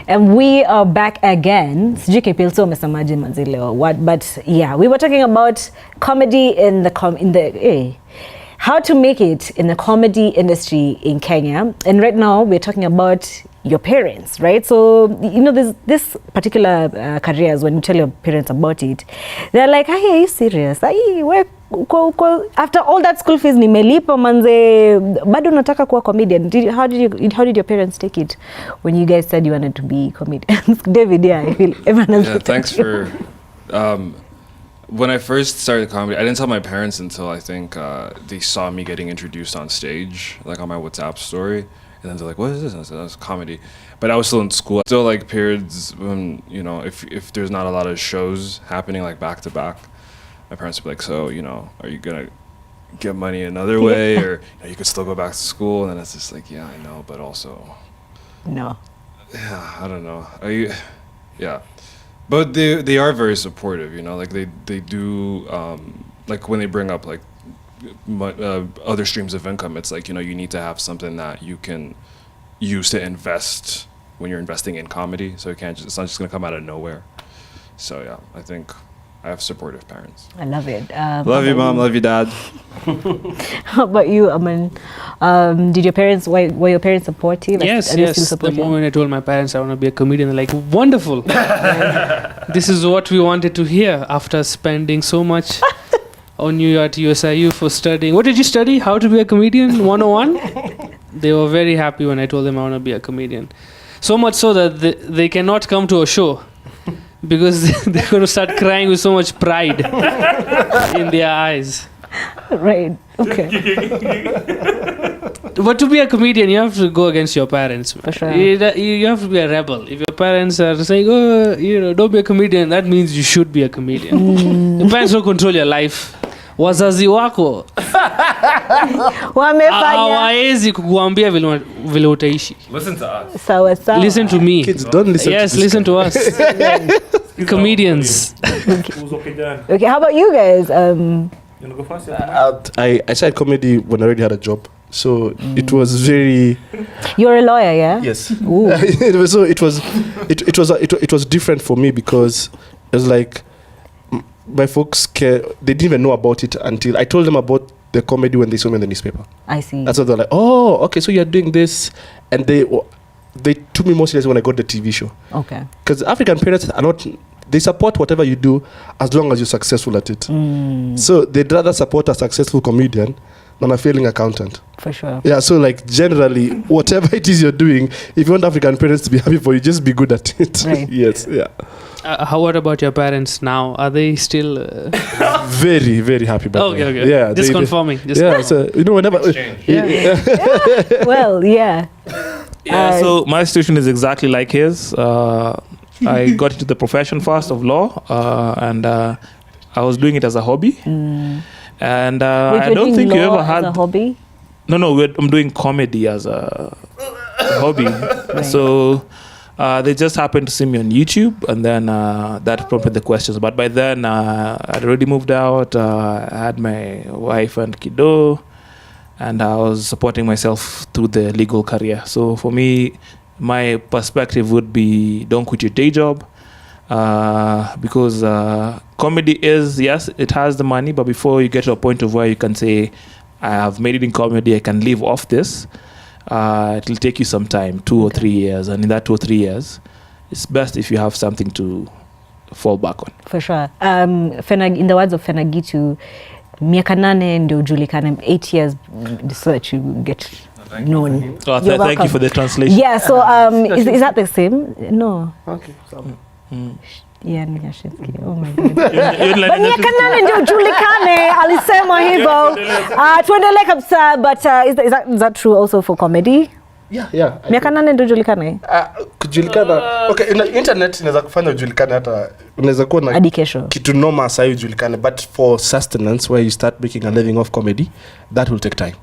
And we are back again. Sijui KPL so umesemaje manzile or what, but yeah, we were talking about comedy in the how to make it in the comedy industry in Kenya. And right now we're talking about your parents, right? So, you know, this particular careers, when you tell your parents about it, they're like, hey, are you serious? Hey, where, after all that school fees nimelipa manze, bado nataka kuwa comedian. How did your parents take it when you guys said you wanted to be comedians? David, yeah, I feel everyone else. Thanks for... when I first started comedy, I didn't tell my parents until I think they saw me getting introduced on stage, like on my WhatsApp story. And then they're like, what is this? And I said, that's comedy. But I was still in school. Still like periods when, you know, if there's not a lot of shows happening like back to back, my parents would be like, so, you know, are you going to get money another way? Or you could still go back to school. And then it's just like, yeah, I know, but also... No. Yeah, I don't know. Yeah. But they are very supportive, you know, like they do, like when they bring up like other streams of income, it's like, you know, you need to have something that you can use to invest when you're investing in comedy. So it's not just going to come out of nowhere. So yeah, I think I have supportive parents. I love it. Love you, Mom. Love you, Dad. How about you, Aman? Were your parents supportive? Yes. The moment I told my parents I want to be a comedian, they're like, wonderful. This is what we wanted to hear after spending so much on you at USIU for studying. What did you study? How to be a comedian 101? They were very happy when I told them I want to be a comedian. So much so that they cannot come to a show because they're going to start crying with so much pride in their eyes. Right. Okay. But to be a comedian, you have to go against your parents. For sure. You have to be a rebel. If your parents are saying, oh, you know, don't be a comedian, that means you should be a comedian. Your parents don't control your life. Wazazi wako hawaezi kukuambia vile utaishi. Listen to us. Sawa. Listen to me. Kids, don't listen yes, to this listen guy. to us. Comedians. Okay, how about you guys? You wanna go first? I started comedy when I already had a job. So it was very... You're a lawyer, yeah? Yes. Ooh. it was different for me because it was like my folks they didn't even know about it until I told them about the comedy when they saw me in the newspaper. I see. And so they're like, oh, okay, so you're doing this. And they took me more seriously when I got the TV show. Okay. Because African parents are not... They support whatever you do as long as you're successful at it. So they'd rather support a successful comedian than a failing accountant. For sure. Yeah, so like generally, whatever it is you're doing, if you want African parents to be happy for you, just be good at it. Right. Yes, yeah. What about your parents now? Are they still... Very, very happy about it. Okay. Yeah, just confirming. So, you know, whenever... Well, yeah. So my situation is exactly like his. I got into the profession first of law, and I was doing it as a hobby. And I don't think you ever had a hobby. No, I'm doing comedy as a hobby. Right. So they just happened to see me on YouTube, and then that prompted the questions. But by then, I'd already moved out. I had my wife and kiddo, and I was supporting myself through the legal career. So for me, my perspective would be don't quit your day job, because comedy is, yes, it has the money, but before you get to a point of where you can say, I have made it in comedy, I can live off this, it'll take you some time, 2 or 3 years. And in that 2 or 3 years, it's best if you have something to fall back on. For sure. In the words of Fenagitu, miaka 8 ndio ujulikane, 8 years so that you get known. Thank you for the translation. Yeah, so is that the same? No. Okay. Yeah, Nyashinsky. Oh my God. But miaka 8 ndio ujulikane, alisema hivyo. Tuendelee kabisa, but is that true also for comedy? Yeah. Miaka 8 ndio ujulikane? Kujulikana. Okay, internet inaweza kufanya ujulikane, hata unaweza kuwa na kitu noma sasa ujulikane, but for sustenance where you start making a living off comedy, that will take time.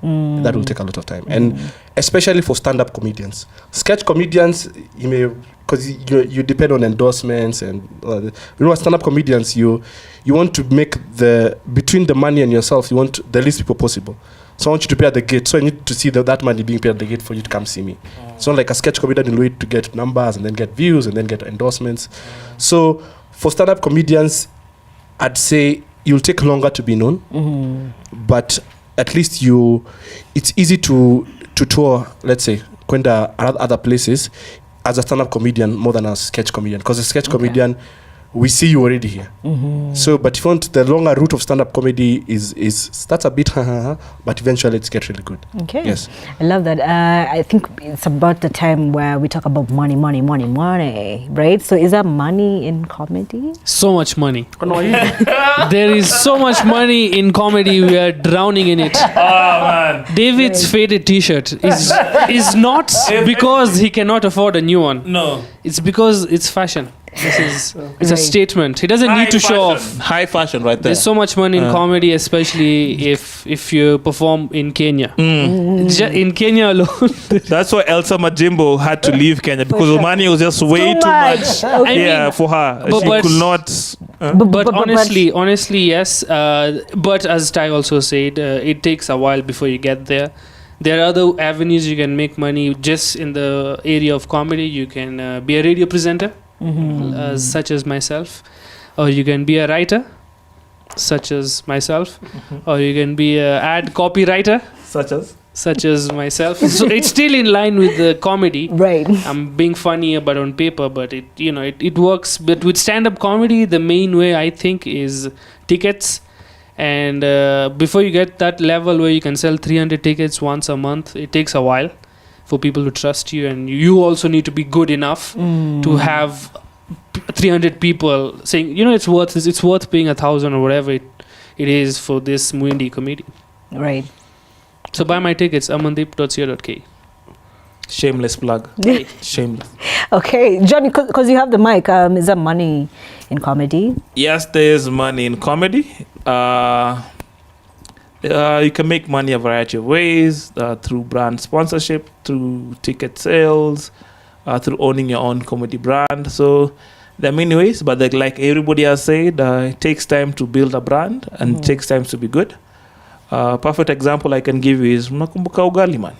That will take a lot of time. And especially for stand-up comedians. Sketch comedians, you may, because you depend on endorsements and you know, stand-up comedians, you want to make between the money and yourself, you want the least people possible. So I want you to pay at the gate. So I need to see that money being paid at the gate for you to come see me. It's not like a sketch comedian will wait to get numbers and then get views and then get endorsements. So for stand-up comedians, I'd say you'll take longer to be known, but at least it's easy to tour, let's say, kwenda other places as a stand-up comedian more than a sketch comedian, because a sketch comedian, we see you already here. So, but if you want, the longer route of stand-up comedy is starts a bit, but eventually it's get really good. Okay. Yes. I love that. I think it's about the time where we talk about money, right? So is there money in comedy? So much money. There is so much money in comedy. We are drowning in it. Oh man. David's faded T-shirt is not because he cannot afford a new one. No. It's because it's fashion. It's a statement. He doesn't need to show off. High fashion right there. There's so much money in comedy, especially if you perform in Kenya. In Kenya alone. That's why Elsa Majimbo had to leave Kenya, because the money was just way too much. Okay. For her. But She could not. But honestly, yes. But as Ty also said, it takes a while before you get there. There are other avenues you can make money just in the area of comedy. You can be a radio presenter, such as myself, or you can be a writer, such as myself, or you can be a ad copywriter, such as myself. So it's still in line with the comedy. Right. I'm being funny but on paper, but it works. But with stand-up comedy, the main way I think is tickets. And before you get that level where you can sell 300 tickets once a month, it takes a while for people to trust you, and you also need to be good enough to have 300 people saying, it's worth paying 1,000 or whatever it is for this Muindi comedian. Right. So buy my tickets, amandeep.co.ke. Shameless plug. Shameless. Okay, Johnny, because you have the mic, is there money in comedy? Yes, there is money in comedy. You can make money a variety of ways, through brand sponsorship, through ticket sales, through owning your own comedy brand. So there are many ways, but like everybody has said, it takes time to build a brand and it takes time to be good. Perfect example I can give you is Mnakumbuka Ugali Man.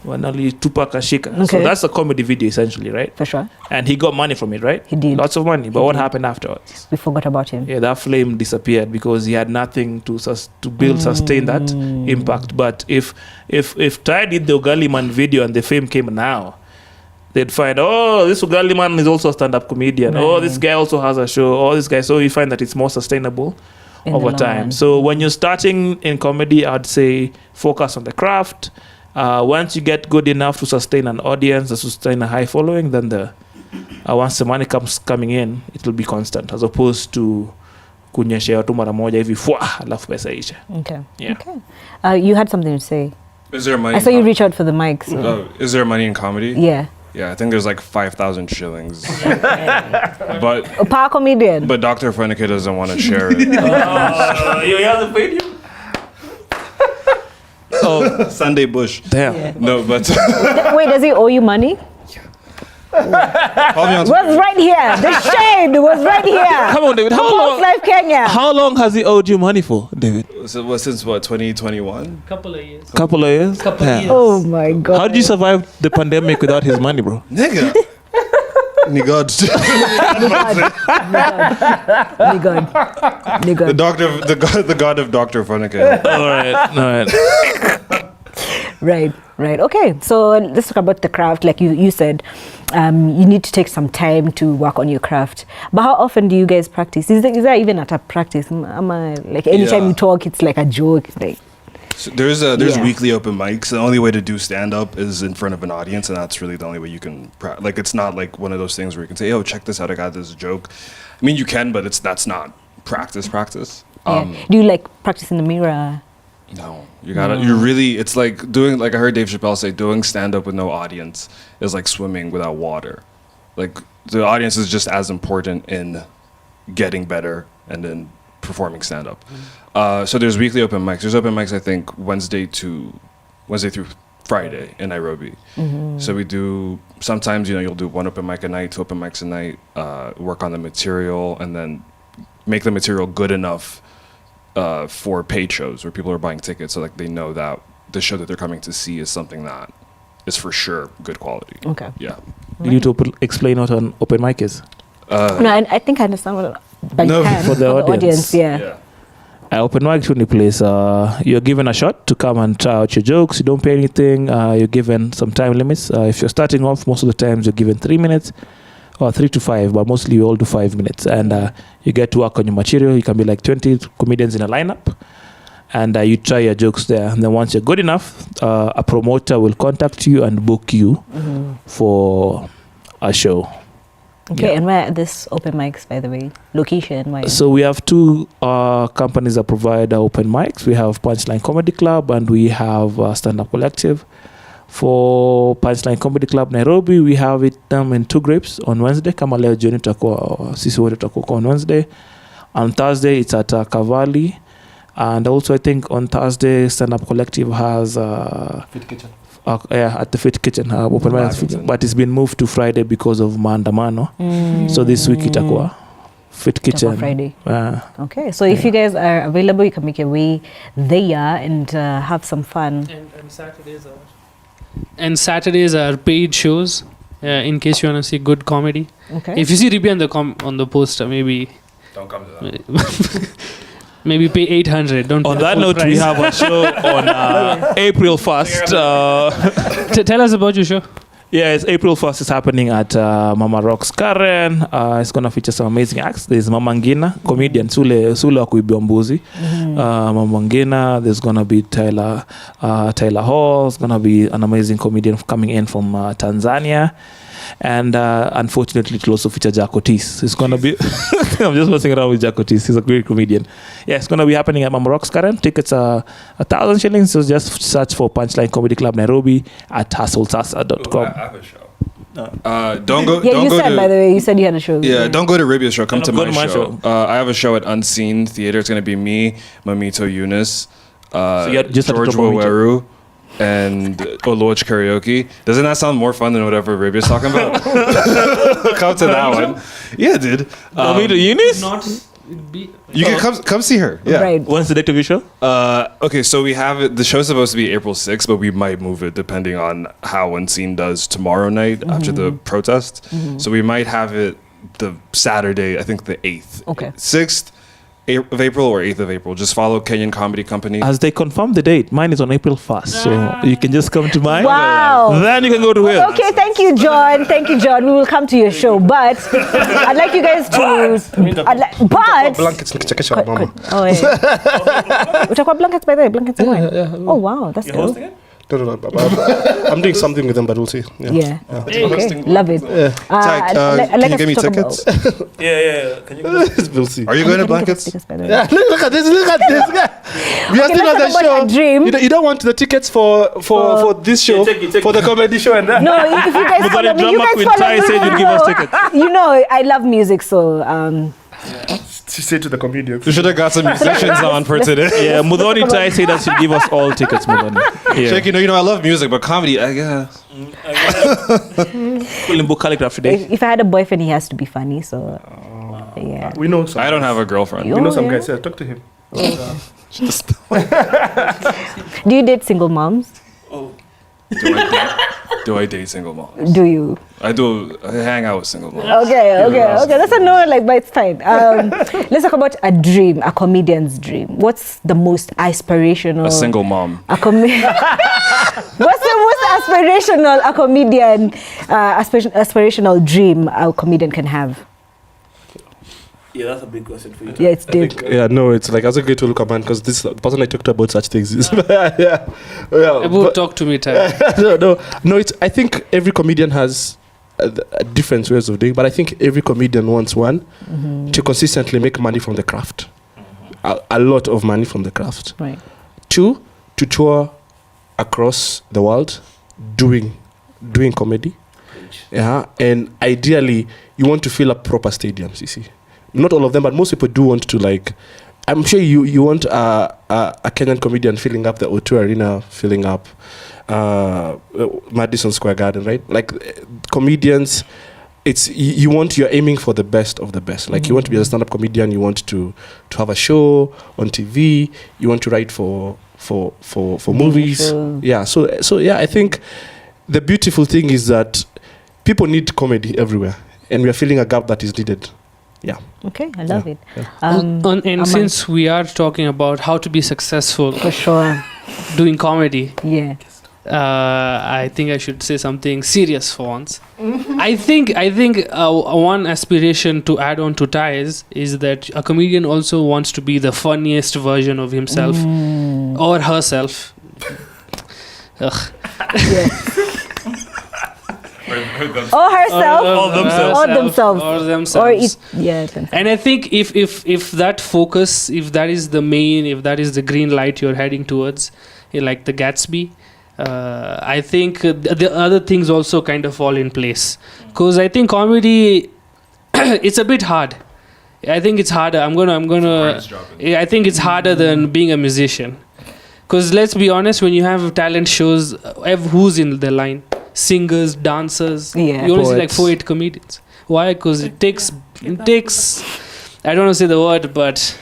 Wanali Tupac Ashika. Okay. So that's a comedy video essentially, right? For sure. And he got money from it, right? He did. Lots of money. But what happened afterwards? We forgot about him. Yeah, that flame disappeared because he had nothing to sustain that impact. But if Ty did the Ugali Man video and the fame came now, they'd find, this Ugali Man is also a stand-up comedian. Right. Oh, this guy also has a show. This guy. So you find that it's more sustainable over time. Run. So when you're starting in comedy, I'd say focus on the craft. Once you get good enough to sustain an audience, to sustain a high following, then once the money comes coming in, it will be constant, as opposed to kunyeshea tu mara moja hivi fwa alafu pesa isha. Okay. Yeah. Okay. You had something to say. Is there money? I saw you reach out for the mic. So. Oh, is there money in comedy? Yeah. Yeah, I think there's like 5,000 shillings. But A power comedian. But Dr. Fuenike doesn't want to share it. You haven't paid you? Oh, Sunday Bush. Damn. Yeah. No, but Wait, does he owe you money? call me on Was right here. The shade was right here. Come on, David. Post Life Kenya. How long has he owed you money for, David? So, since what, 2021? Couple of years. Couple of years? Damn. Oh my God. How did you survive the pandemic without his money, bro? Nigga. Nigod. The god of Dr. Fuenike. All right. Right. Okay. So let's talk about the craft. Like you said, you need to take some time to work on your craft. But how often do you guys practice? Is there even at a practice? Like anytime you talk, it's like a joke. Like. So there's weekly open mics. The only way to do stand-up is in front of an audience, and that's really the only way you can like, it's not like one of those things where you can say, check this out, I got this joke. I mean, you can, but that's not practice. Yeah. Do you like practice in the mirror? No, you gotta, it's like doing, like I heard Dave Chappelle say, doing stand-up with no audience is like swimming without water. Like, the audience is just as important in getting better and then performing stand-up. So there's weekly open mics. There's open mics, I think, Wednesday through Friday in Nairobi. So we do, sometimes, you'll do one open mic a night, 2 open mics a night, work on the material, and then make the material good enough for paid shows where people are buying tickets, so like they know that the show that they're coming to see is something that is for sure good quality. Okay. Yeah. You need to explain what an open mic is. No, I think I understand what. But No, you can, for the audience. yeah. Open mic is only place you're given a shot to come and try out your jokes. You don't pay anything. You're given some time limits. If you're starting off, most of the times you're given 3 minutes or 3 to 5, but mostly we all do 5 minutes. And you get to work on your material. You can be like 20 comedians in a lineup, and you try your jokes there. And then once you're good enough, a promoter will contact you and book you for a show. Okay, Yeah. and where are this open mics, by the way? Location, why? So we have 2 companies that provide open mics. We have Punchline Comedy Club and we have Stand Up Collective. For Punchline Comedy Club Nairobi, we have it in 2 groups on Wednesday. Kama leo jioni tutakuwa sisi wote tutakuwa on Wednesday. On Thursday it's at Cavalli, and also I think on Thursday Stand Up Collective has Fit Kitchen. at the Fit Kitchen open mic, but it's been moved to Friday because of maandamano. So this week itakuwa Fit Kitchen Friday. Okay, so Yeah. if you guys are available, you can make your way there and have some fun. And Saturdays are paid shows. In case you want to see good comedy. Okay. If you see Ribia on the poster, maybe Don't come to that. maybe pay 800. Don't. On pay that full note, we price. have a show on April 1st. Tell us about your show. Yeah, it's April 1st. It's happening at Mama Rock's Karen. It's going to feature some amazing acts. There's Mama Ngina, comedian, Sule wa kuibia mbuzi. Mama Ngina. There's going to be Tyler Hall. It's going to be an amazing comedian coming in from Tanzania. And unfortunately, it will also feature Jack Otis. It's going to be... I'm just messing around with Jack Otis. He's a great comedian. Yeah, it's going to be happening at Mama Rock's Karen. Tickets are 1,000 shillings. So just search for Punchline Comedy Club Nairobi at hustlesasa.com. I have a show. Don't go. Yeah, don't you go said, to, by the way, you said you had a show. Yeah, don't go to Ribia's show. Come No, to go my to my show. I have a show at Unseen Theater. It's going to be me, Mamito Eunice, you just have to George drop Mamito. Waweru, and Oloch Karaoke. Doesn't that sound more fun than whatever Ribia's talking about? Come to that one. Yeah, dude. Mamito Eunice? You can come see her. Yeah. Right. When's the date of your show? Okay, so we have it. The show's supposed to be April 6th, but we might move it depending on how Unseen does tomorrow night after the protest. So we might have it the Saturday, I think the 8th. Okay. 6th of April or 8th of April. Just follow Kenyan Comedy Company. As they confirm the date, mine is on April 1st. So you can just come to mine. Wow. Then you can go to his. Okay, thank you, John. Thank you, John. We will come to your show, but I'd like you guys to. But Blankets nikichekesha mama. Oh, yeah. Utakuwa blankets, by the way. Blankets are mine. Oh wow, that's cool. No, I'm doing something with them, but we'll see. Yeah. Hey, Okay. Love it. Ty, can you give me tickets? Yeah. Can you go? We'll see. Are you going to Blankets? Yeah, look at this guy. We are still on let's the talk about show. a dream. You don't want the tickets for this show, take it. for the comedy show and that. No, if you guys We got follow a me, you drama guys queen. follow Ty me. said you'd give us tickets. You know, I love music, so She said to the comedians. We should have got some musicians on for today. Yeah, Mudhoni Tai said that she'll give us all tickets, Mudhoni. Yeah. Shake, you know, I love music, but comedy, I guess. We'll book calligraphy day. if I had a boyfriend, he has to be funny. So yeah. We know some. I don't have a girlfriend. We know some yeah. guys. Yeah, talk to him. Do you date single moms? Do I date single moms? Do you? I do. I hang out with single moms. Okay. That's a no, but it's fine. Let's talk about a dream, a comedian's dream. What's the most aspirational? A single mom. What's the most aspirational a comedian, aspirational dream a comedian can have? Yeah, that's a big question for you. Yeah, it's deep. Yeah, no, it's like as a great to look at man because this the person I talked about such things is yeah. About talk to me, Ty. no. It's I think every comedian has a different ways of doing, but I think every comedian wants one to consistently make money from the craft, a lot of money from the craft. Right. 2, to tour across the world, doing comedy. Yeah, and ideally you want to fill up proper stadiums. You see. Not all of them, but most people do want to like. I'm sure you want a Kenyan comedian filling up the O2 Arena, filling up Madison Square Garden, right? Like comedians you're aiming for the best of the best. Like you want to be a stand-up comedian, you want to have a show on TV, you want to write for movies. Sure. Yeah. So yeah, I think the beautiful thing is that people need comedy everywhere, and we are filling a gap that is needed. Yeah. Okay, I love it. And since we are talking about how to be successful For sure. doing comedy, Yeah. I think I should say something serious for once. I think one aspiration to add on to Ties is that a comedian also wants to be the funniest version of himself or herself. Ugh. Yeah. Or herself. Or themselves. Or themselves. Or it, yeah. Themselves. And I think if that focus, if that is the main, if that is the green light you're heading towards, like the Gatsby, I think the other things also kind of fall in place. Because I think comedy, it's a bit hard. I think it's harder. I think it's harder than being a musician. Because let's be honest, when you have talent shows, who's in the line? Singers, dancers. Yeah. You only see like Poets. 4-8 comedians. Why? Because it takes. I don't want to say the word, but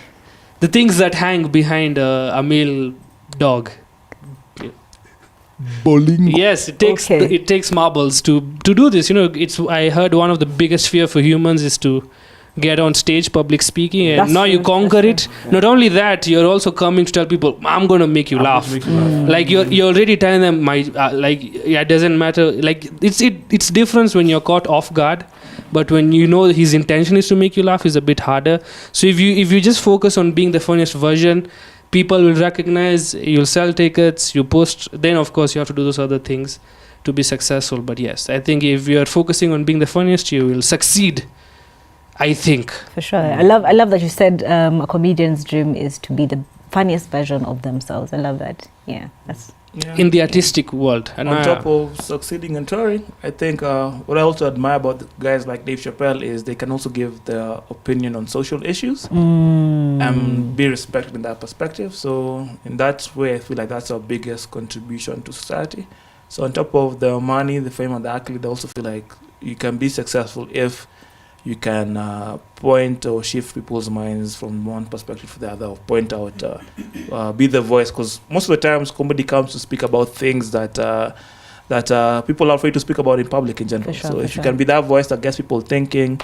the things that hang behind a male dog. Bowling. Yes, it takes marbles to do this. You know, I heard one of the biggest fear for humans is to get on stage, public speaking, and That's now you true, conquer that's it. Not only that, you're also coming to tell people, I'm going to make you laugh. Like you're already telling them, it doesn't matter. Like it's different when you're caught off guard, but when you know his intention is to make you laugh, is a bit harder. So if you just focus on being the funniest version, people will recognize, you'll sell tickets, you post, then of course you have to do those other things to be successful. But yes, I think if you're focusing on being the funniest, you will succeed, I think. For sure. I love that you said a comedian's dream is to be the funniest version of themselves. I love that. Yeah. That's In the artistic world. And On top of succeeding and touring, I think what I also admire about the guys like Dave Chappelle is they can also give their opinion on social issues and be respected in that perspective. So in that way, I feel like that's our biggest contribution to society. So on top of the money, the fame, and the accolade, I also feel like you can be successful if you can point or shift people's minds from one perspective to the other, or point out, be the voice. Because most of the times, comedy comes to speak about things that people are afraid to speak about in public in general. Sure, so if sure. you can be that voice that gets people thinking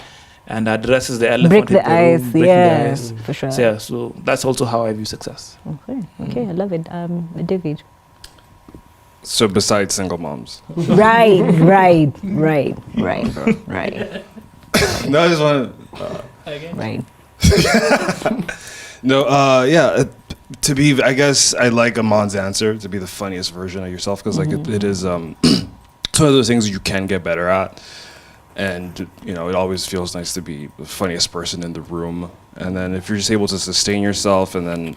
and addresses the elephant break the in ice. room, breaking Yeah. the ice. For sure. So, yeah, so that's also how I view success. Okay. I love it. David. So besides single moms. Right. No, I just want Right. to be, I guess I like Aman's answer, to be the funniest version of yourself, because like it is it's one of those things you can get better at, and you know it always feels nice to be the funniest person in the room. And then if you're just able to sustain yourself and then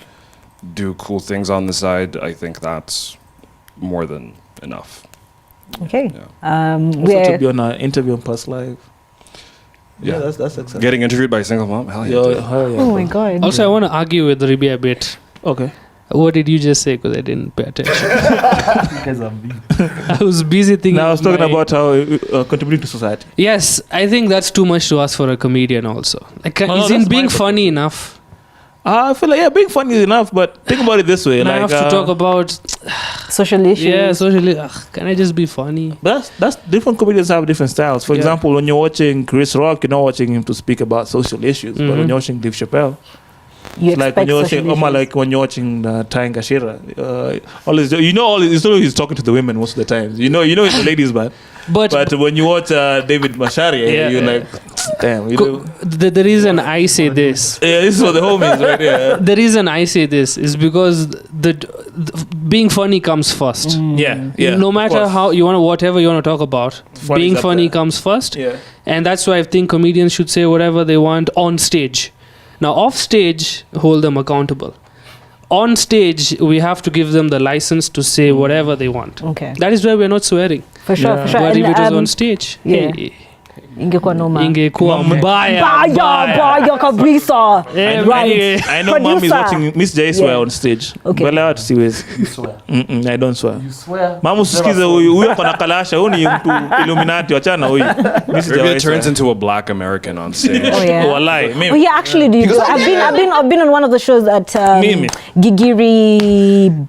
do cool things on the side, I think that's more than enough. Okay. Yeah. Also to be on an interview on Plus Live. Yeah. That's success. Getting interviewed by a single mom, hell yeah. Yeah, hell yeah. Oh my God. Also, I want to argue with Ribia a bit. Okay. What did you just say? Because I didn't pay attention. I was busy thinking. Now I was talking about how contributing to society. Yes, I think that's too much to ask for a comedian also. Like, No, isn't that's being my funny enough? I feel like being funny is enough, but think about it this way: And I like have to talk about social issues. yeah, socially. Can I just be funny? that's different comedians have different styles. For Yeah. example, when you're watching Chris Rock, you're not watching him to speak about social issues, but when you're watching Dave Chappelle, You it's like when expect you're social watching Omar, issues. like when you're watching Ngachira, he's talking to the women most of the time. You know it's the ladies, but when you watch David Macharia, you're like, damn. The reason I say this. Yeah, this is for the homies right here. The reason I say this is because the being funny comes first. Yeah. No of matter course. how whatever you want to talk about, Funny's being up funny there. comes first. Yeah. And that's why I think comedians should say whatever they want on stage. Now, off stage, hold them accountable. On stage, we have to give them the license to say whatever they want. Okay. That is why we're not swearing. For sure. Yeah. For sure. But And, if it is on stage, yeah. hey, ingekuwa noma. Ingekuwa mbaya. Baya kabisa. Right. I know mom is watching Miss J swear on stage. Okay. Bala watu siwezi. You swear. I don't swear. You swear. Mama usikize huyu akona kalasha, huyu ni mtu Illuminati, wachana huyu. Miss Ribia turns into a black American on stage. Oh yeah. Wallahi. Oh yeah, actually, do you? I've been on one of the shows at Mimi. Gigiri.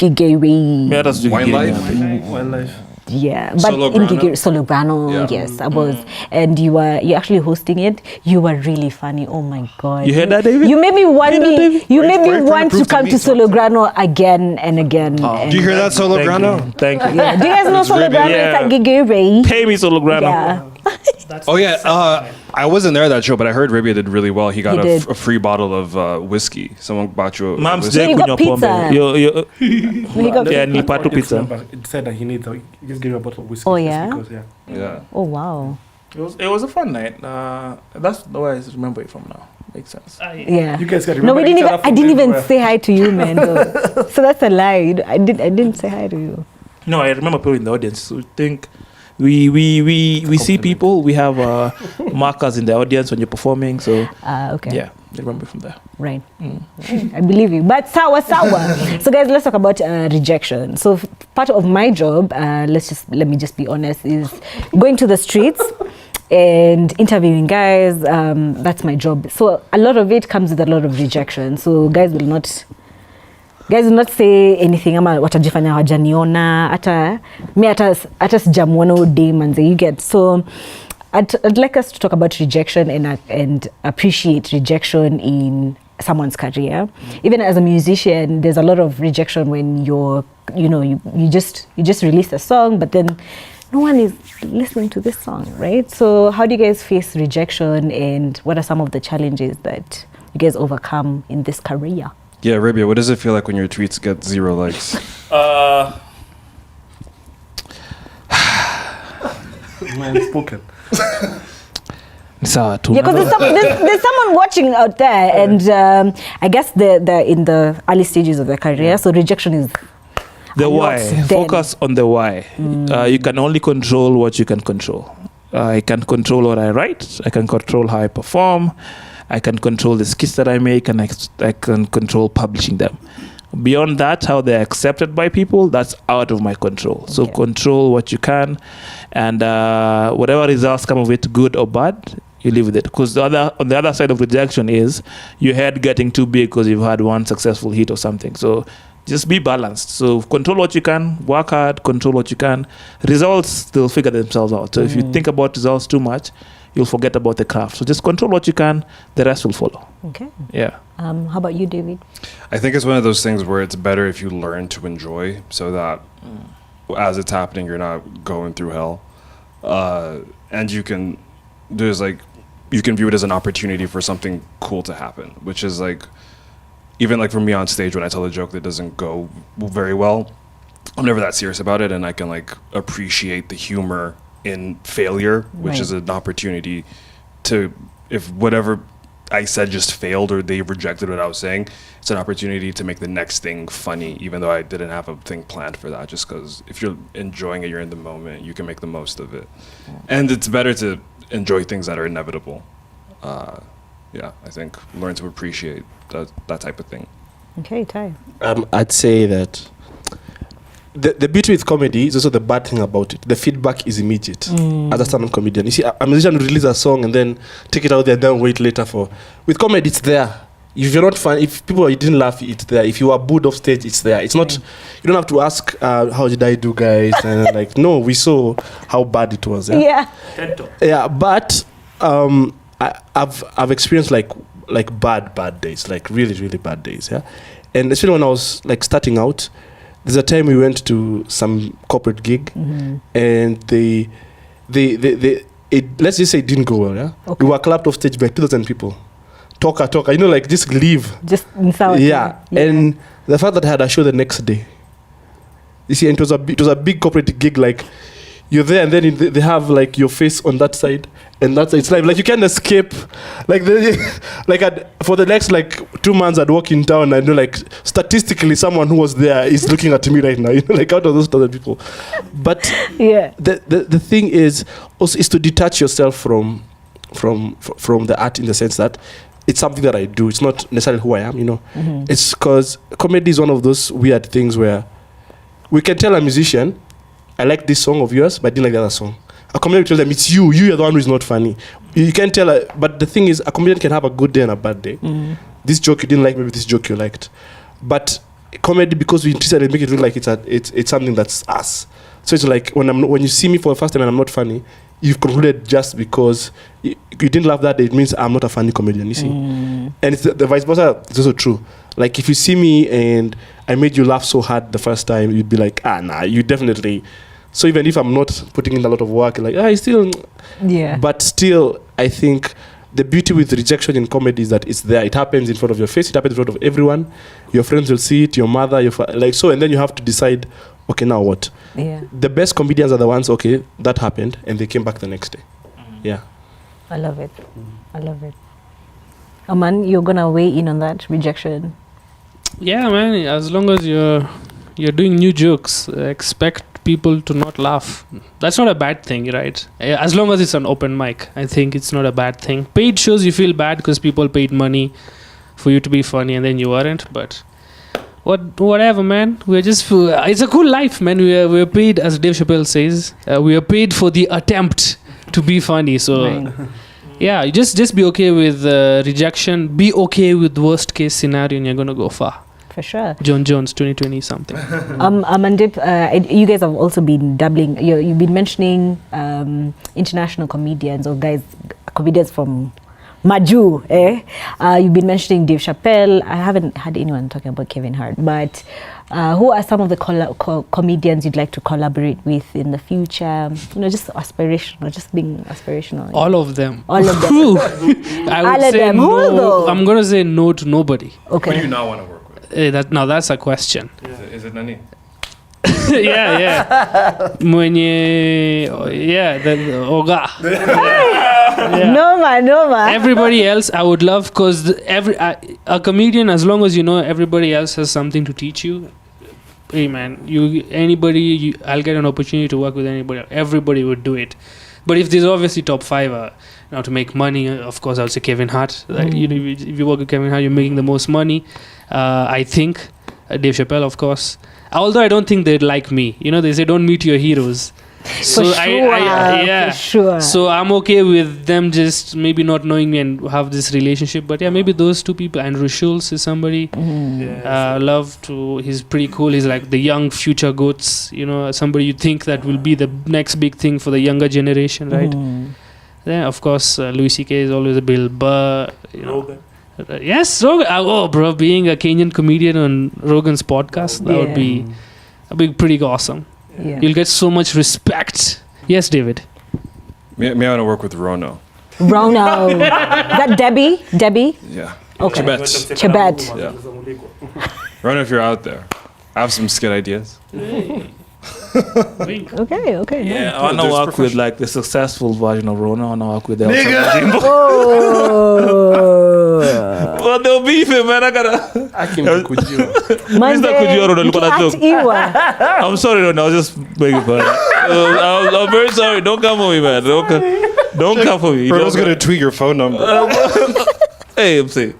Mimi hata sijui Wine kigeni life? hapa. Wildlife. Yeah, but Solo in Grano? Gigiri, Solo Grano, Yeah. yes, I was, and you actually hosting it. You were really funny. Oh my god! You heard that, David? You made me want You heard that, me. David? You Why made are me you trying to want to prove to come me to Solo something? Grano again and again. and- Do you hear that, Solo Thank Grano? you. Thank you. Yeah. Do you guys know It's Solo Ribia. Grano? It's at Gigiri. Pay me Solo Grano. Yeah. Oh yeah, I wasn't there at that show, but I heard Ribia did really well. He got He did. a free bottle of whiskey. Someone bought you a Mom's whiskey. J you got kunywa pizza. pombe. He got Yeah, nilipata pizza. It said that he just gave me a bottle of whiskey. Oh, just yeah? Because, Yeah. Oh wow. It was a fun night. That's the way I remember it from now. Makes sense. Yeah. You guys can No, remember we didn't each even. other I from didn't even everywhere. say hi to you, man. So that's a lie. I didn't say hi to you. No, I remember people in the audience. So think we see people. We have markers in the audience when you're performing. So Okay. yeah, I remember from there. Right. I believe you. But sawa. So guys, let's talk about rejection. So part of my job, let me just be honest, is going to the streets and interviewing guys. That's my job. So a lot of it comes with a lot of rejection. So guys will not say anything ama watajifanya hawajaniona hata sijamuona udem manze, you get. So I'd like us to talk about rejection and appreciate rejection in someone's career. Even as a musician, there's a lot of rejection when you just release a song, but then no one is listening to this song, right? So how do you guys face rejection, and what are some of the challenges that you guys overcome in this career? Yeah, Ribia, what does it feel like when your tweets get 0 likes? Man spoken. Sawa tu. Yeah, because there's someone watching out there, and I guess they're in the early stages of their career, so rejection is The why. then. Focus on the why. You can only control what you can control. I can control what I write. I can control how I perform. I can control the skits that I make, and I can control publishing them. Beyond that, how they're accepted by people, that's out of my control. So control what you can, and whatever results come of it, good or bad, you live with it. Because on the other side of rejection is your head getting too big because you've had one successful hit or something. So just be balanced. So control what you can, work hard, control what you can. Results, they'll figure themselves out. So if you think about results too much, you'll forget about the craft. So just control what you can, the rest will follow. okay. Yeah. How about you, David? I think it's one of those things where it's better if you learn to enjoy, so that as it's happening, you're not going through hell. And you can view it as an opportunity for something cool to happen, which is like, even like for me on stage, when I tell a joke that doesn't go very well, I'm never that serious about it, and I can like appreciate the humor in failure, which is an opportunity to, if whatever I said just failed or they rejected what I was saying, it's an opportunity to make the next thing funny, even though I didn't have a thing planned for that. Just because if you're enjoying it, you're in the moment, you can make the most of it. And it's better to enjoy things that are inevitable. I think learn to appreciate that type of thing. Okay, Ty. I'd say that the beauty with comedy is also the bad thing about it. The feedback is immediate as a stand-up comedian. You see, a musician will release a song and then take it out there and then wait later for. With comedy, it's there. If you're not fun, if people didn't laugh, it's there. If you are booed off stage, it's there. It's not. You don't have to ask, how did I do, guys? And like, no, we saw how bad it was. Yeah. Yeah, but I've experienced like bad days, like really, really bad days. Yeah, and especially when I was like starting out. There's a time we went to some corporate gig, and let's just say it didn't go well. Yeah, Okay. we were clapped off stage by 2,000 people. Talker, like just leave. Just in South. Yeah. And the fact that I had a show the next day. You see, and it was a big corporate gig. Like you're there, and then they have like your face on that side, and that's it's like you can't escape. Like for the next like 2 months, I'd walk in town, and like statistically, someone who was there is looking at me right now. Like out of those other people. But the thing is also is to detach yourself from the art, in the sense that it's something that I do. It's not necessarily who I am. It's because comedy is one of those weird things where we can tell a musician, I like this song of yours, but I didn't like the other song. A comedian will tell them, it's you. You're the one who's not funny. You can't tell but the thing is, a comedian can have a good day and a bad day. This joke you didn't like, maybe this joke you liked. But comedy, because we intensely make it look like it's something that's us. So it's like when you see me for the first time and I'm not funny, you've concluded just because you didn't laugh that day, it means I'm not a funny comedian, you see. And it's the vice versa. It's also true. Like if you see me and I made you laugh so hard the first time, you'd be like, nah, you definitely. So even if I'm not putting in a lot of work, like, I still. Yeah. But still, I think the beauty with rejection in comedy is that it's there. It happens in front of your face. It happens in front of everyone. Your friends will see it. Your mother, like so, and then you have to decide. Okay, now what? Yeah. The best comedians are the ones. Okay, that happened, and they came back the next day. Yeah. I love it. I love it. Aman, you're gonna weigh in on that rejection? Yeah, man. As long as you're doing new jokes, expect people to not laugh. That's not a bad thing, right? As long as it's an open mic, I think it's not a bad thing. Paid shows, you feel bad because people paid money for you to be funny and then you aren't. But whatever, man. We're just it's a cool life, man. We're paid, as Dave Chappelle says. We are paid for the attempt to be funny. So. Yeah, you just be okay with rejection. Be okay with worst case scenario, and you're gonna go far. For sure. John Jones, 2020 something. Amandeep, you guys have also been dabbling. You've been mentioning international comedians or comedians from Maju. You've been mentioning Dave Chappelle. I haven't had anyone talking about Kevin Hart, but who are some of the comedians you'd like to collaborate with in the future? Just aspirational, just being aspirational. All of them. All of them. I would say no. I'm gonna say no to nobody. Okay. Who do you not want to work with? That's a question. Is it Nani? Yeah. The Oga. Yeah. No man. Everybody else I would love, because a comedian, as long as everybody else has something to teach you. Hey man, I'll get an opportunity to work with anybody. Everybody would do it. But if there's obviously top 5 to make money, of course I would say Kevin Hart. If you work with Kevin Hart, you're making the most money. I think Dave Chappelle, of course. Although I don't think they'd like me. They say don't meet your heroes. So for sure. So I'm okay with them just maybe not knowing me and have this relationship. But yeah, maybe those two people. Andrew Schultz is somebody. He's pretty cool. He's like the young future goats. Somebody you think that will be the next big thing for the younger generation, right? Then of course Louis C.K. is always a Bill Burr. Yes, Rogan. Bro, being a Kenyan comedian on Rogan's podcast, that would be pretty awesome. Yeah. You'll get so much respect. Yes, David. Me, I want to work with Rono. Is that Debbie? Yeah. Okay. Chebet. Yeah. Rono, if you're out there, I have some skit ideas. Okay. Yeah, I want to work with like the successful version of Rona. I want to work with the Well, they'll beef him, man. I can't Mr. Kujiro, I'm sorry, Rona. I was just making fun. I'm very sorry. Don't come for me, man. Don't come for me. Rona's going to tweet your phone number. Hey, I'm saying.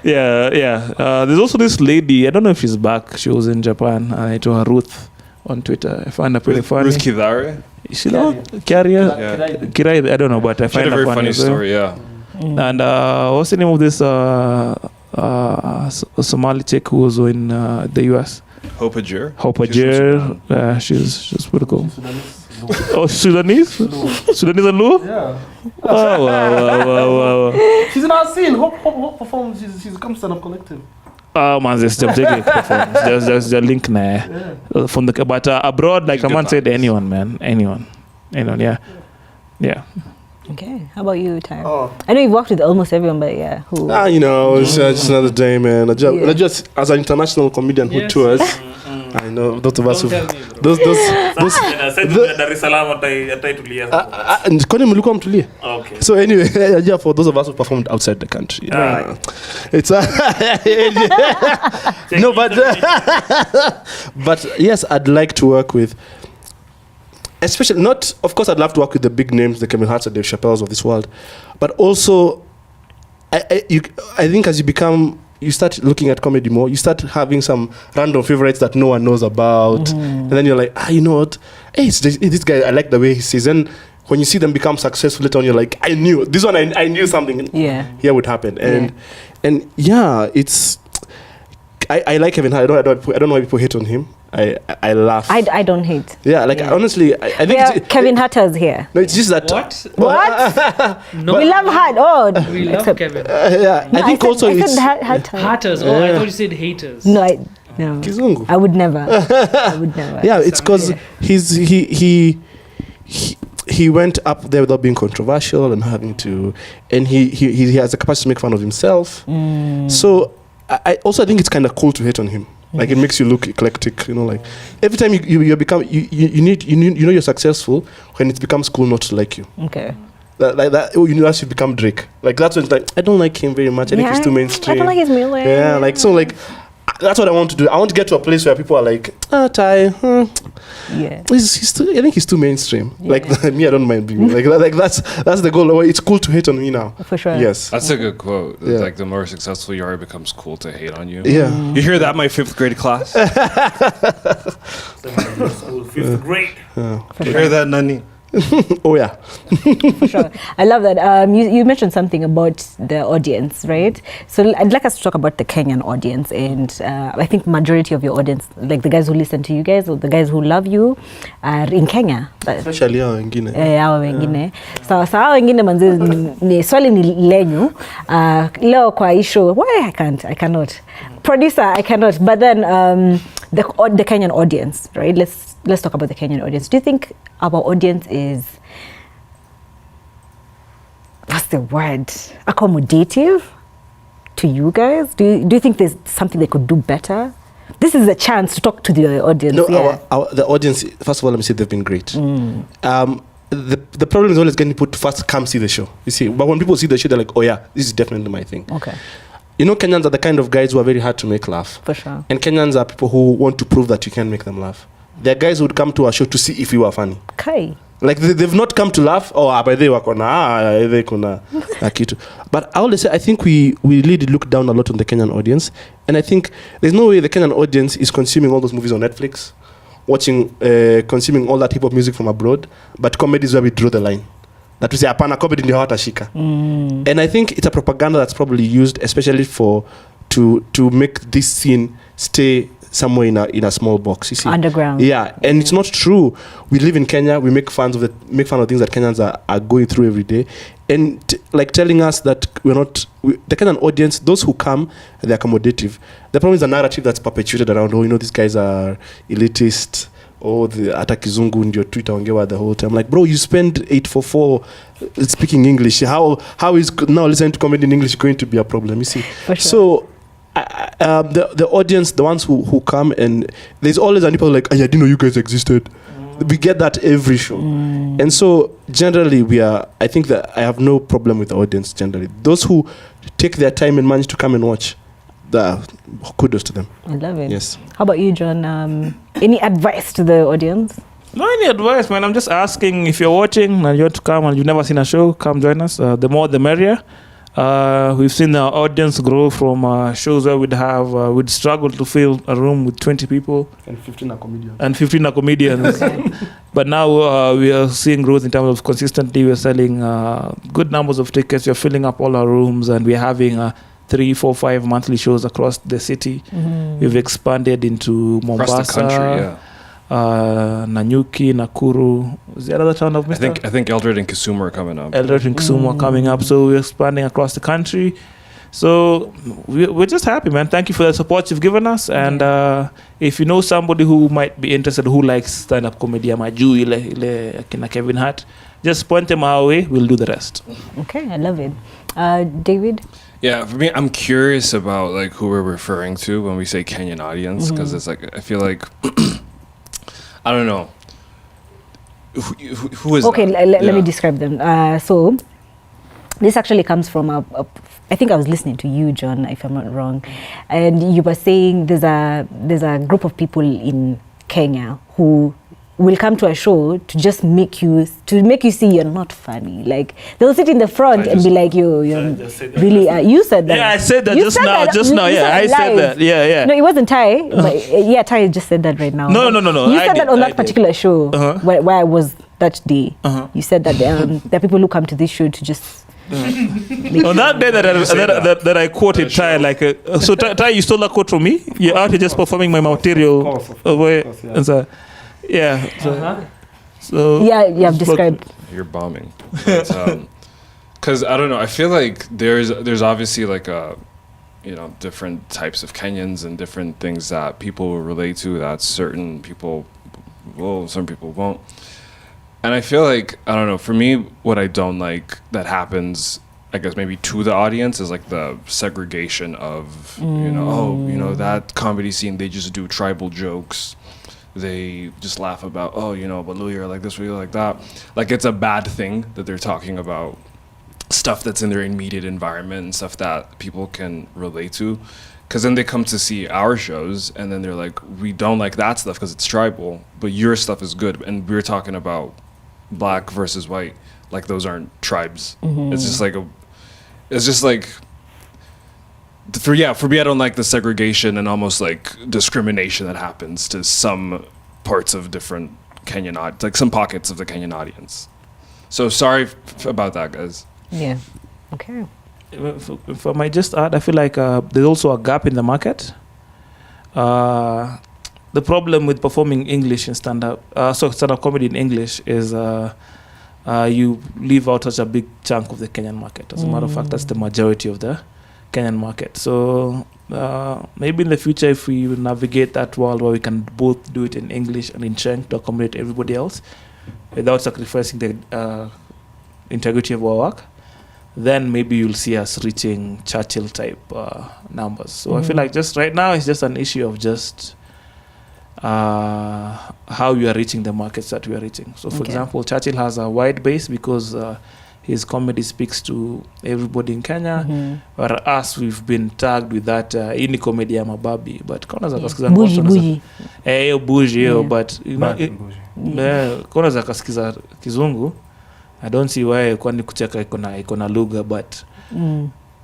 Yeah. There's also this lady. I don't know if she's back. She was in Japan. I told her Ruth on Twitter. I find her pretty funny. Ruth Kidare? Is she not? Carrier? Kirai, I don't know, but I find her very funny story, yeah. And what's the name of this Somali chick who was in the US? Hope Ajir. She's pretty cool. Sudanese? Sudanese and Luo? Yeah. Oh, wow. She's in our scene. Hope performs. She's come stand up collective. Oh man, there's a link there. From the but abroad, like Aman said, anyone, man, anyone, yeah. Okay. How about you, Ty? Oh. I know you've worked with almost everyone, but yeah, who? It's just another day, man. I just as an international comedian who tours. I know those of us who those Okay. So anyway, yeah, for those of us who performed outside the country, it's no, but yes, I'd like to work with, especially not. Of course, I'd love to work with the big names, the Kevin Harts and the Chappelles of this world, but also, I think as you start looking at comedy more, you start having some random favorites that no one knows about, and then you're like, you know what? Hey, it's this guy. I like the way he says. And when you see them become successful later on, you're like, I knew this one. I knew something here would happen. And it's. I like Kevin Hart. I don't know why people hate on him. I laugh. I don't hate. Yeah, honestly, I think Kevin Hatters here. No, it's just that. What? No, we love Hart. Oh, we love Kevin. Yeah, no, I think also it's Hatters. Oh, I thought you said haters. no. Kizungu. I would never. Yeah, it's because he went up there without being controversial and having to, and he has the capacity to make fun of himself. So I also think it's kind of cool to hate on him. Like it makes you look eclectic, like every time you become you're successful when it becomes cool not to like you. Okay. Like that, as you become Drake. Like that's when it's like I don't like him very much. I think he's too mainstream. I don't like his music. Yeah, that's what I want to do. I want to get to a place where people are like, Ty, yeah. I think he's too mainstream. Yeah. Like me, I don't mind being like that's the goal. It's cool to hate on me now. For sure. Yes. That's a good quote. Yeah. Like the more successful you are, it becomes cool to hate on you. Yeah. You hear that, my 5th grade class? Fifth grade. You hear that, Nani? Oh yeah. For sure. I love that. You mentioned something about the audience, right? So I'd like us to talk about the Kenyan audience, and I think majority of your audience, like the guys who listen to you guys or the guys who love you, are in Kenya. Especially hao wengine. Hao wengine. Sawa hao wengine manzi ni swali ni lenyu. Leo kwa isho, why I cannot. Producer, I cannot. But then the Kenyan audience, right? Let's talk about the Kenyan audience. Do you think our audience is, what's the word, accommodative to you guys? Do you think there's something they could do better? This is a chance to talk to the audience. No, the audience, first of all, let me say they've been great. The problem is always getting people to first come see the show. You see, but when people see the show, they're like, oh yeah, this is definitely my thing. Okay. Kenyans are the kind of guys who are very hard to make laugh. For sure. And Kenyans are people who want to prove that you can make them laugh. They're guys who would come to our show to see if you are funny. Okay. Like they've not come to laugh. But they were kuna kitu. But I always say I think we really look down a lot on the Kenyan audience, and I think there's no way the Kenyan audience is consuming all those movies on Netflix, consuming all that hip hop music from abroad. But comedy is where we draw the line. That we say apana comedy ndio hawatashika. And I think it's a propaganda that's probably used especially to make this scene stay somewhere in a small box, you see. Underground. Yeah, and it's not true. We live in Kenya. We make fun of things that Kenyans are going through every day, and telling us that the Kenyan audience, those who come, they're accommodative. The problem is the narrative that's perpetuated around. These guys are elitist. Hata kizungu ndio Twitter ongewa the whole time. Like, bro, you spend 844 speaking English. How is now listening to comedy in English going to be a problem? You see. For sure. So. The audience, the ones who come, and there's always people like, I didn't know you guys existed. We get that every show. And so generally I think that I have no problem with the audience generally. Those who take their time and manage to come and watch, kudos to them. I love it. Yes. How about you, John? Any advice to the audience? No, any advice, man. I'm just asking, if you're watching and you want to come and you've never seen a show, come join us. The more the merrier. We've seen our audience grow from shows where we'd struggle to fill a room with 20 people. And 15 are comedians. But now we are seeing growth in terms of consistently. We're selling good numbers of tickets. We're filling up all our rooms, and we're having 3, 4, 5 monthly shows across the city. We've expanded into Mombasa. Across the country, yeah. Nanyuki, Nakuru. Is there another town of Mr.? I think Eldred and Kisumu are coming up. Eldred and Kisumu are coming up, so we're expanding across the country. So we're just happy, man. Thank you for the support you've given us. And if you know somebody who might be interested, who likes stand-up comedy, ama juu ile akina Kevin Hart, Just point them our way. We'll do the rest. Okay, I love it. David? Yeah, for me, I'm curious about like who we're referring to when we say Kenyan audience, because it's like I feel like I don't know who is. Okay, that? let me describe them. So this actually comes from I think I was listening to you, John, if I'm not wrong, and you were saying there's a group of people in Kenya who will come to a show to just make you see you're not funny. Like they'll sit in the front and be like, you're really. You said that. Yeah, I said that You just said now. that. Just You now, yeah, I said said live. that. Yeah. No, it wasn't Ty. But yeah, Ty just said that right now. No. You said that on that particular show where I was that day. You said that there are people who come to this show to just. On that day that I quoted Ty, like, so Ty, you stole that quote from me? You're out here just performing my material. Of course, yeah. And so, yeah. So Yeah, you have described. You're bombing. Because I don't know. I feel like there's obviously like different types of Kenyans and different things that people will relate to that certain people will, some people won't. And I feel like, I don't know, for me, what I don't like that happens, I guess maybe to the audience, is like the segregation of, that comedy scene, they just do tribal jokes. They just laugh about, but Louis, you're like this, you're like that. Like it's a bad thing that they're talking about stuff that's in their immediate environment and stuff that people can relate to. Because then they come to see our shows and then they're like, we don't like that stuff because it's tribal, but your stuff is good. And we're talking about black versus white. Like those aren't tribes. It's just like, for me, I don't like the segregation and almost like discrimination that happens to some parts of different Kenyan like some pockets of the Kenyan audience. So sorry about that, guys. Yeah. Okay. If I might just add, I feel like there's also a gap in the market. The problem with performing English in stand-up comedy in English is you leave out such a big chunk of the Kenyan market. As a matter of fact, that's the majority of the Kenyan market. So maybe in the future, if we navigate that world where we can both do it in English and in Sheng to accommodate everybody else without sacrificing the integrity of our work, then maybe you'll see us reaching Churchill type numbers. So I feel like just right now it's just an issue of just how you are reaching the markets that we are reaching. So for example, Churchill has a wide base because his comedy speaks to everybody in Kenya, whereas us, we've been tagged with that ini comedy ya mababi, but kona za kasikiza Bougie. bougie, but kona za kasikiza kizungu, I don't see why kwani kucheka iko na lugha, but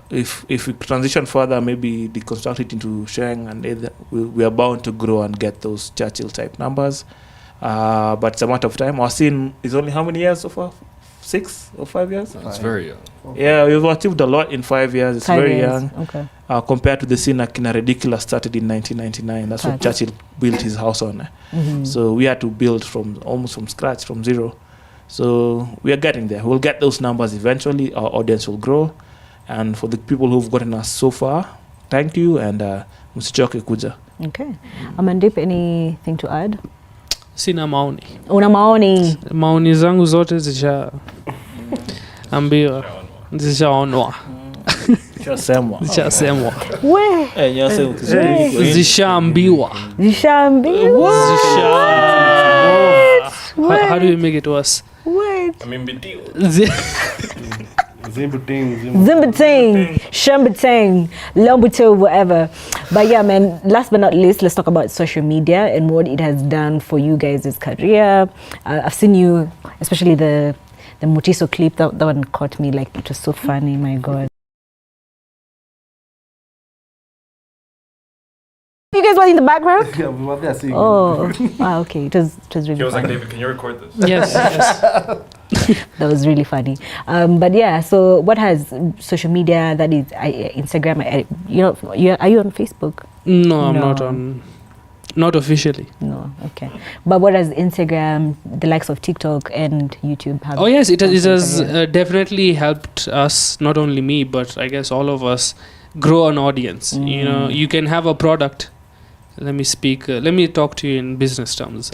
if we transition further, maybe deconstruct it into Sheng, and we are bound to grow and get those Churchill type numbers. But it's a matter of time. Our scene is only how many years so far? 6 or 5 years? It's very young. Yeah, we've achieved a lot in 5 years. It's very young. Okay. Compared to the scene Akina Ridiculous started in 1999. That's what Churchill built his house on. So we had to build almost from scratch, from zero. So we are getting there. We'll get those numbers eventually. Our audience will grow. And for the people who've gotten us so far, thank you, and msichoke kuja. Okay. Amandeep, anything to add? Sina maoni. Una maoni? Maoni zangu zote ambiwa. Zishaonwa. Zishasemwa. Zishaambiwa. How do you make it worse? What? Zimbuting, Shambuting, Lombuto, whatever. But yeah, man, last but not least, let's talk about social media and what it has done for you guys' career. I've seen you, especially the Mutiso clip, that one caught me, like, it was so funny, my God. You guys were in the background? Yeah, we were there seeing. Okay. It was really He was like, funny. David, can you record this? Yes. That was really funny. But yeah, so what has social media, that is Instagram, are you on Facebook? No, I'm not on. Not officially. No, okay. But what has Instagram, the likes of TikTok and YouTube have? Oh yes, it has definitely helped us, not only me, but I guess all of us, grow an audience. You know, you can have a product. Let me talk to you in business terms.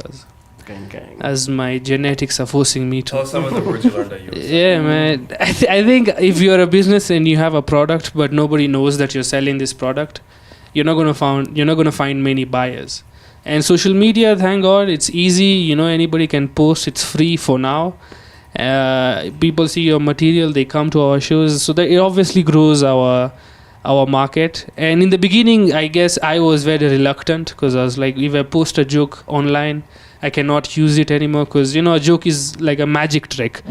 as my genetics are forcing me to. Tell us some of the words you learned at USA. Yeah, man. I think if you're a business and you have a product but nobody knows that you're selling this product, you're not gonna find many buyers. And social media, thank God, it's easy. Anybody can post. It's free for now. People see your material, they come to our shows, so that it obviously grows our market. And in the beginning, I guess I was very reluctant, because I was like, if I post a joke online, I cannot use it anymore, because a joke is like a magic trick.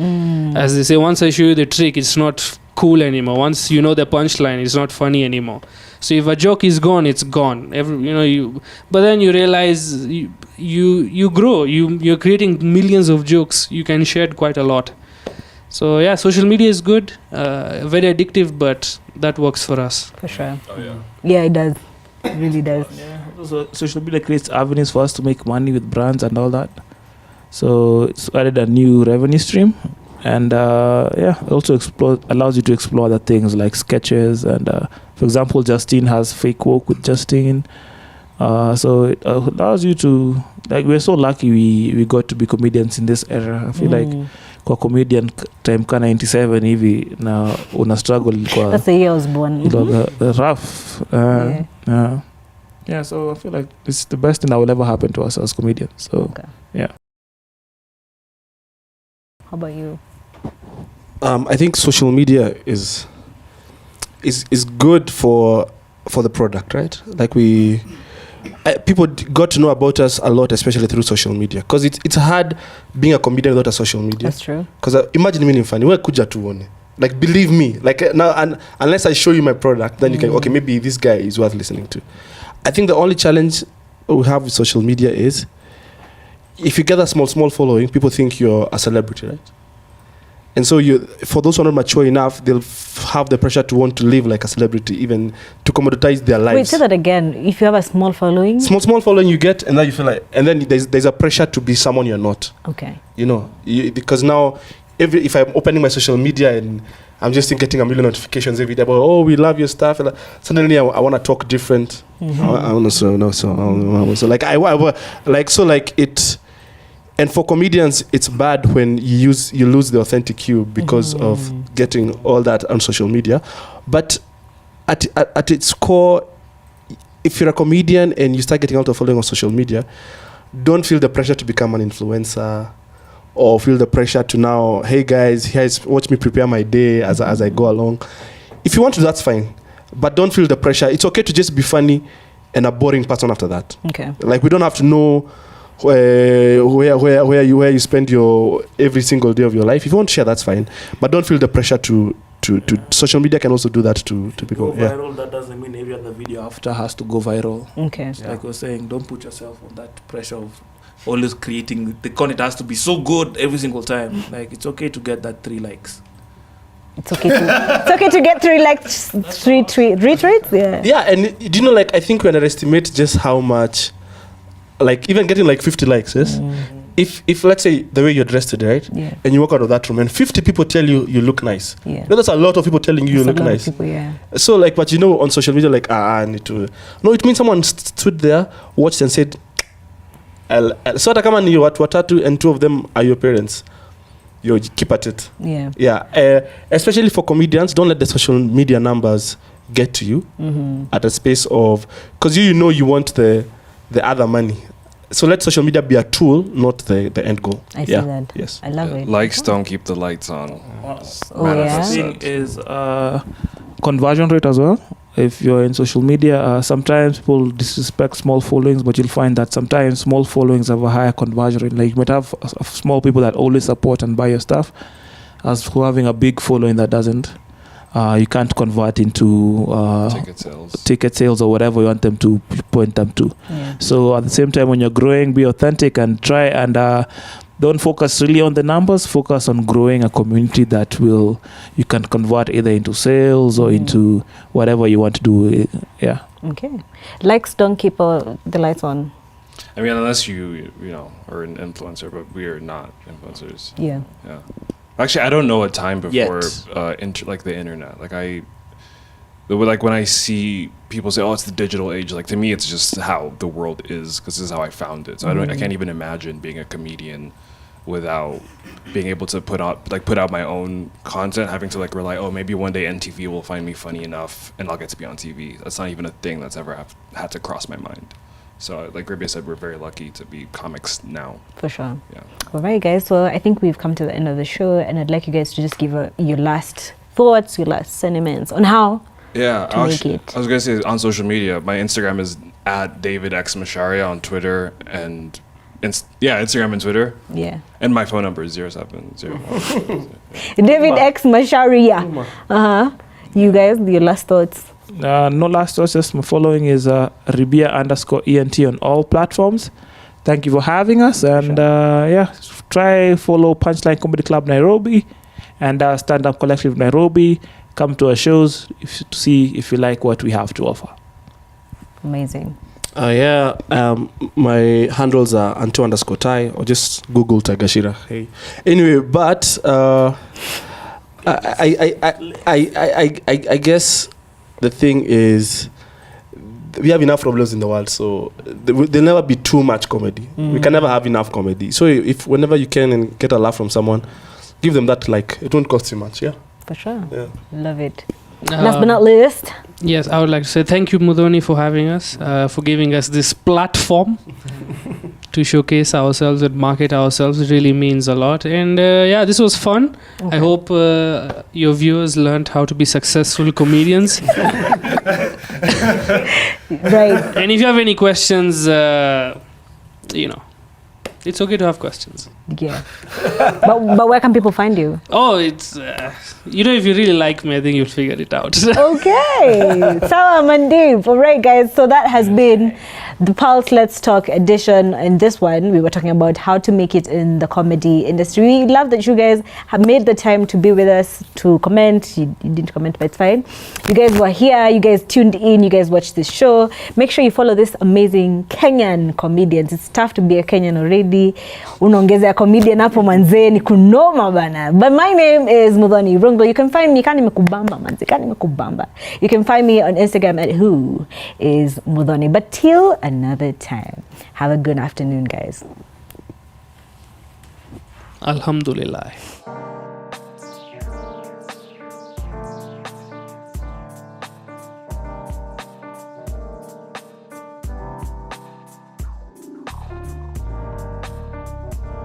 As they say, once I show you the trick, it's not cool anymore. Once you know the punchline, it's not funny anymore. So if a joke is gone, it's gone. But then you realize you grow. You're creating millions of jokes. You can share quite a lot. So yeah, social media is good, very addictive, but that works for us. For sure. Oh yeah. Yeah, it does. It really does. Yeah. So social media creates avenues for us to make money with brands and all that. So it's added a new revenue stream, and also allows you to explore other things like sketches and, for example, Justine has fake work with Justine. So it allows you to, like, we're so lucky we got to be comedians in this era. I feel like kwa comedian time ka 97 hivi na una struggle kwa, that's the year I was born. rough. Yeah, so I feel like it's the best thing that will ever happen to us as comedians. So Okay. yeah. How about you? I think social media is good for the product, right? Like people got to know about us a lot, especially through social media, because it's hard being a comedian without a social media. That's true. Because imagine me in funny, where kuja tuone. Like, believe me, like now, unless I show you my product, then you can, okay, maybe this guy is worth listening to. I think the only challenge we have with social media is, if you get a small following, people think you're a celebrity, right? And so for those who are not mature enough, they'll have the pressure to want to live like a celebrity, even to commoditize their lives. Wait, say that again. If you have a small following? Small following you get, and then you feel like, and then there's a pressure to be someone you're not. Okay. Because now, if I'm opening my social media and I'm just getting a million notifications every day about, oh, we love your stuff, and suddenly I want to talk different. And for comedians, it's bad when you lose the authentic you because of getting all that on social media. But at its core, if you're a comedian and you start getting out of following on social media, don't feel the pressure to become an influencer, or feel the pressure to now, hey guys, watch me prepare my day as I go along. If you want to, that's fine. But don't feel the pressure. It's okay to just be funny and a boring person after that. Okay. Like, we don't have to know where you spend your every single day of your life. If you want to share, that's fine. But don't feel the pressure to social media can also do that to people. Go viral, that doesn't mean every other video after has to go viral. Okay. Like I was saying, don't put yourself on that pressure of always creating the content has to be so good every single time. Like, it's okay to get that 3 likes. It's okay to get 3 likes, 3 retweets. Yeah, and do you know, like, I think we underestimate just how much, like, even getting like 50 likes, yes? If let's say the way you're dressed today, right? Yeah. And you walk out of that room and 50 people tell you look nice. Yeah. That's a lot of people telling you look nice. People, yeah. So, like, but on social media, like, I need to. No, it means someone stood there, watched and said, so hata kama ni watu watatu and 2 of them are your parents, you keep at it. Yeah. Yeah. Especially for comedians, don't let the social media numbers get to you at a space of, because you want the other money. So let social media be a tool, not the end goal. I see that. Yes. I love it. Likes don't keep the lights on. The thing is conversion rate as well. If you're in social media, sometimes people disrespect small followings, but you'll find that sometimes small followings have a higher conversion rate. Like, you might have small people that always support and buy your stuff, as who having a big following that doesn't. You can't convert into ticket sales or whatever you want them to point them to. Yeah. So at the same time, when you're growing, be authentic and try and don't focus really on the numbers. Focus on growing a community that you can convert either into sales or into whatever you want to do. Yeah. Okay. Likes don't keep the lights on. I mean, unless you are an influencer, but we are not influencers. Yeah. Yeah. Actually, I don't know a time before like the internet. Like, like when I see people say, "Oh, it's the digital age," like to me, it's just how the world is because this is how I found it. So I can't even imagine being a comedian without being able to put out my own content, having to like rely, oh, maybe one day NTV will find me funny enough and I'll get to be on TV. That's not even a thing that's ever had to cross my mind. So like Ribia said, we're very lucky to be comics now. For sure. Yeah. All right, guys. Well, I think we've come to the end of the show, and I'd like you guys to just give your last thoughts, your last sentiments on how to make it. I was going to say on social media, my Instagram is @DavidXMacharia on Twitter and Instagram and Twitter. Yeah. And my phone number is 070. David X Macharia. You guys, your last thoughts? No last thoughts. Just my following is Ribia_ENT on all platforms. Thank you for having us. And try follow Punchline Comedy Club Nairobi and Stand Up Collective Nairobi. Come to our shows to see if you like what we have to offer. Amazing. My handles are Anto_Tai, or just Google Ngachira. Hey. Anyway, but I guess the thing is we have enough problems in the world, so there'll never be too much comedy. We can never have enough comedy. So if whenever you can and get a laugh from someone, give them that. Like, it won't cost you much. Yeah. For sure. Yeah. Love it. Last but not least. Yes, I would like to say thank you, Mudhoni, for having us, for giving us this platform to showcase ourselves and market ourselves. It really means a lot. And this was fun. Okay. I hope your viewers learned how to be successful comedians. Right. And if you have any questions, it's okay to have questions. Yeah. but where can people find you? Oh, it's if you really like me, I think you'll figure it out. Okay. Sawa Amandeep. All right, guys. So that has been the Pulse Let's Talk edition. In this one, we were talking about how to make it in the comedy industry. We love that you guys have made the time to be with us, to comment. You didn't comment, but it's fine. You guys were here. You guys tuned in. You guys watched this show. Make sure you follow this amazing Kenyan comedians. It's tough to be a Kenyan already. Unaongeza comedian hapo manze ni kunoma bana. But my name is Mudhoni Rungo. You can find me kanimekubamba manze, kanimekubamba. You can find me on Instagram at who is Mudhoni. But till another time, have a good afternoon, guys. Alhamdulillah.